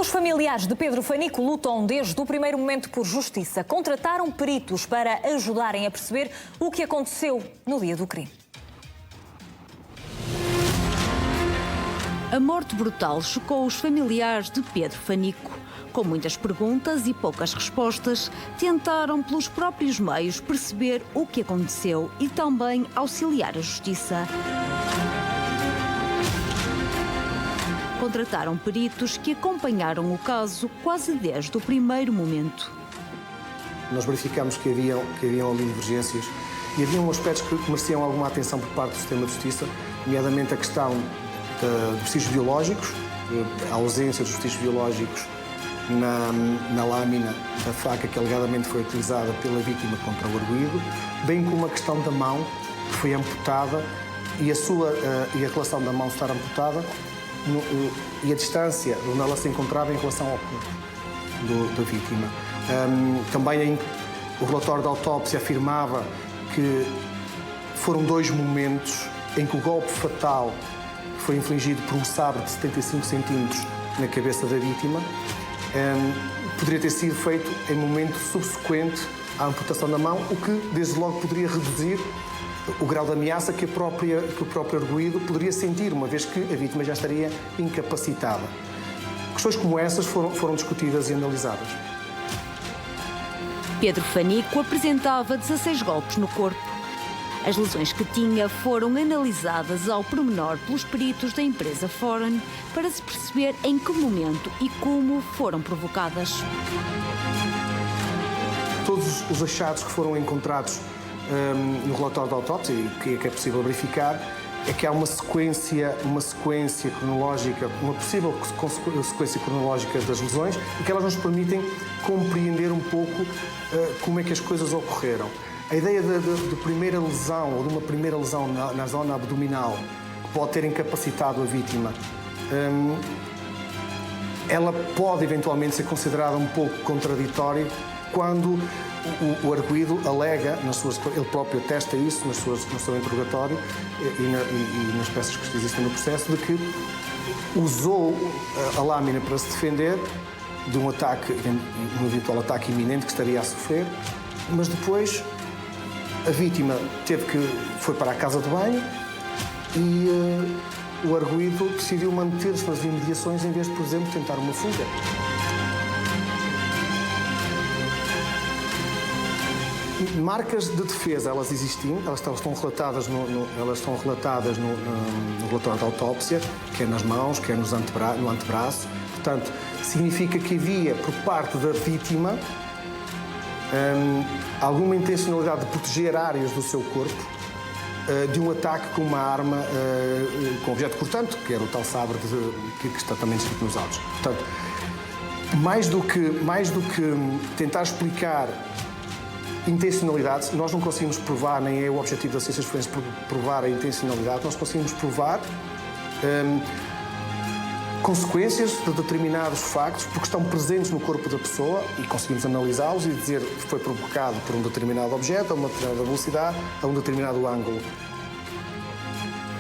Os familiares de Pedro Fanico lutam desde o primeiro momento por justiça. Contrataram peritos para ajudarem a perceber o que aconteceu no dia do crime. A morte brutal chocou os familiares de Pedro Fanico. Com muitas perguntas e poucas respostas, tentaram pelos próprios meios perceber o que aconteceu e também auxiliar a justiça. Contrataram peritos que acompanharam o caso quase desde o primeiro momento. Nós verificamos que haviam ali divergências e haviam aspectos que mereciam alguma atenção por parte do sistema de justiça, nomeadamente a questão de vestígios biológicos, a ausência dos vestígios biológicos na lâmina da faca que alegadamente foi utilizada pela vítima contra o arguido, bem como a questão da mão que foi amputada e a relação da mão estar amputada e a distância onde ela se encontrava em relação ao corpo da vítima. Também o relatório da autópsia afirmava que foram 2 momentos em que o golpe fatal foi infligido por um sabre de 75 centímetros na cabeça da vítima. Poderia ter sido feito em momento subsequente à amputação da mão, o que desde logo poderia reduzir o grau de ameaça que o próprio arguido poderia sentir, uma vez que a vítima já estaria incapacitada. Questões como essas foram discutidas e analisadas. Pedro Fanico apresentava 16 golpes no corpo. As lesões que tinha foram analisadas ao pormenor pelos peritos da empresa Foren para se perceber em que momento e como foram provocadas. Todos os achados que foram encontrados no relatório da autópsia, e que é possível verificar, é que há uma sequência cronológica, uma possível sequência cronológica das lesões e que elas nos permitem compreender um pouco como é que as coisas ocorreram. A ideia de primeira lesão ou de uma primeira lesão na zona abdominal que pode ter incapacitado a vítima, ela pode eventualmente ser considerada um pouco contraditória quando o arguido alega, ele próprio atesta isso no seu interrogatório e nas peças que existem no processo, de que usou a lâmina para se defender de um eventual ataque iminente que estaria a sofrer, mas depois a vítima foi para a casa de banho e o arguido decidiu manter-se nas imediações em vez de, por exemplo, tentar uma fuga. Marcas de defesa, elas existiam, elas estão relatadas no relatório da autópsia, quer nas mãos, quer no antebraço. Portanto, significa que havia, por parte da vítima, alguma intencionalidade de proteger áreas do seu corpo de um ataque com uma arma com objeto cortante, que era o tal sabre que está também descrito nos autos. Portanto, mais do que tentar explicar intencionalidade, nós não conseguimos provar, nem é o objetivo das ciências forenses provar a intencionalidade, nós conseguimos provar consequências de determinados factos, porque estão presentes no corpo da pessoa e conseguimos analisá-los e dizer que foi provocado por um determinado objeto, a uma determinada velocidade, a um determinado ângulo.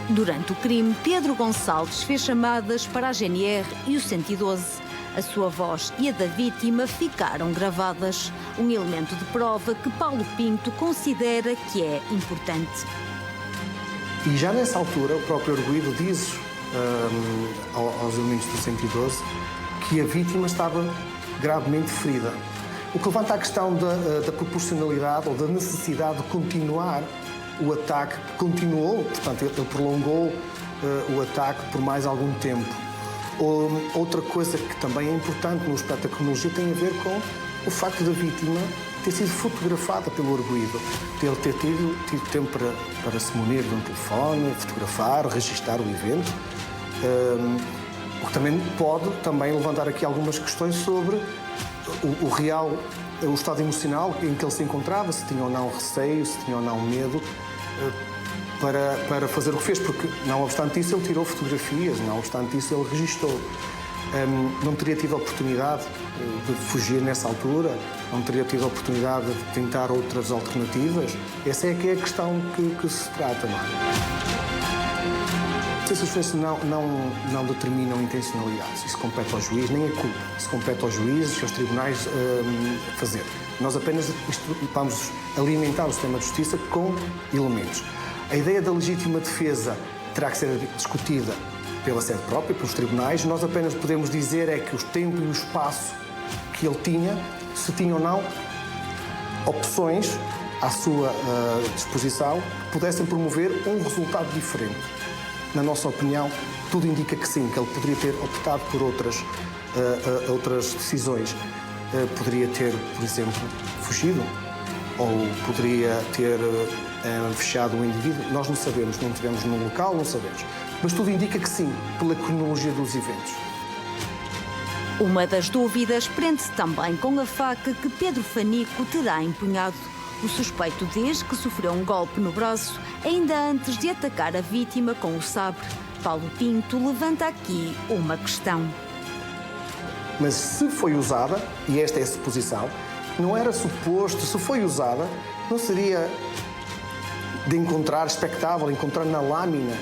Durante o crime, Pedro Gonçalves fez chamadas para a GNR e o 112. A sua voz e a da vítima ficaram gravadas, um elemento de prova que Paulo Pinto considera que é importante. E já nessa altura, o próprio arguido diz aos elementos do 112 que a vítima estava gravemente ferida. O que levanta a questão da proporcionalidade ou da necessidade de continuar o ataque, que continuou, portanto, ele prolongou o ataque por mais algum tempo. Outra coisa que também é importante no aspecto da cronologia tem a ver com o facto da vítima ter sido fotografada pelo arguido, ele ter tido tempo para se munir de um telefone, fotografar, registar o evento, o que também pode levantar aqui algumas questões sobre o estado emocional em que ele se encontrava, se tinha ou não receio, se tinha ou não medo, para fazer o que fez, porque, não obstante isso, ele tirou fotografias, não obstante isso, ele registou. Não teria tido a oportunidade de fugir nessa altura, não teria tido a oportunidade de tentar outras alternativas. Essa é que é a questão que se trata, não é? instância, os forenses não determinam intencionalidades. Isso compete ao juiz, nem a culpa. Isso compete aos juízes e aos tribunais fazer. Nós apenas vamos alimentar o sistema de justiça com elementos. A ideia da legítima defesa terá que ser discutida pela sede própria, pelos tribunais. Nós apenas podemos dizer é que o tempo e o espaço que ele tinha, se tinha ou não opções à sua disposição que pudessem promover um resultado diferente. Na nossa opinião, tudo indica que sim, que ele poderia ter optado por outras decisões. Poderia ter, por exemplo, fugido ou poderia ter fechado o indivíduo. Nós não sabemos, não estivemos no local, não sabemos. Mas tudo indica que sim, pela cronologia dos eventos. Uma das dúvidas prende-se também com a faca que Pedro Fanico terá empunhado. O suspeito diz que sofreu um golpe no braço ainda antes de atacar a vítima com o sabre. Paulo Pinto levanta aqui uma questão. Mas se foi usada, e esta é a suposição, não era suposto, se foi usada, não seria de encontrar, expectável, encontrar na lâmina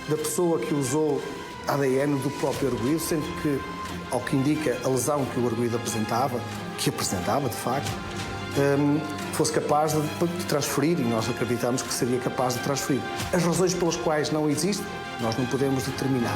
da pessoa que usou ADN do próprio arguido, sendo que, ao que indica a lesão que o arguido apresentava, de facto, fosse capaz de transferir, e nós acreditamos que seria capaz de transferir. As razões pelas quais não existe, nós não podemos determinar.